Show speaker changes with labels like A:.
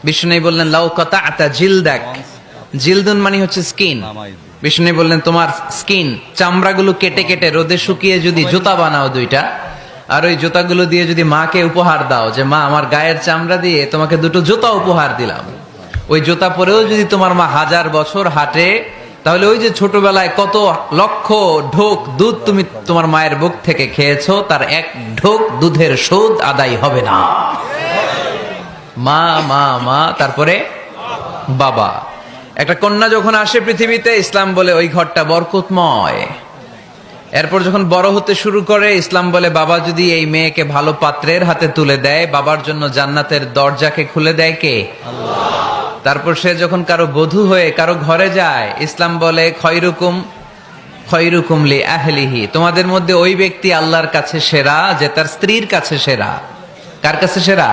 A: বিষ্ণু বললেন লাউ কাতা'তা জিলদাক, জিলদুন মানে হচ্ছে স্কিন। বিষ্ণু বললেন তোমার স্কিন, চামড়াগুলো কেটে কেটে রোদে শুকিয়ে যদি জুতা বানাও দুইটা, আর ওই জুতাগুলো দিয়ে যদি মাকে উপহার দাও যে মা আমার গায়ের চামড়া দিয়ে তোমাকে দুটো জুতা উপহার দিলাম, ওই জুতা পরেও যদি তোমার মা 1000 বছর হাঁটে, তাহলে ওই যে ছোটবেলায় কত লক্ষ ঢোক দুধ তুমি তোমার মায়ের বুক থেকে খেয়েছো, তার এক ঢোক দুধের সুদ আদায় হবে না। মা মা মা, তারপরে বাবা। একটা কন্যা যখন আসে পৃথিবীতে, ইসলাম বলে ওই ঘরটা বরকতময়। এরপর যখন বড় হতে শুরু করে, ইসলাম বলে বাবা যদি এই মেয়েকে ভালো পাত্রের হাতে তুলে দেয়, বাবার জন্য জান্নাতের দরজাকে খুলে দেয় কে? আল্লাহ। তারপর সে যখন কারো বধূ হয়ে কারো ঘরে যায়, ইসলাম বলে খয়রুকুম খয়রুকুম লি আহলিহি, তোমাদের মধ্যে ওই ব্যক্তি আল্লাহর কাছে সেরা যে তার স্ত্রীর কাছে সেরা। কার কাছে সেরা?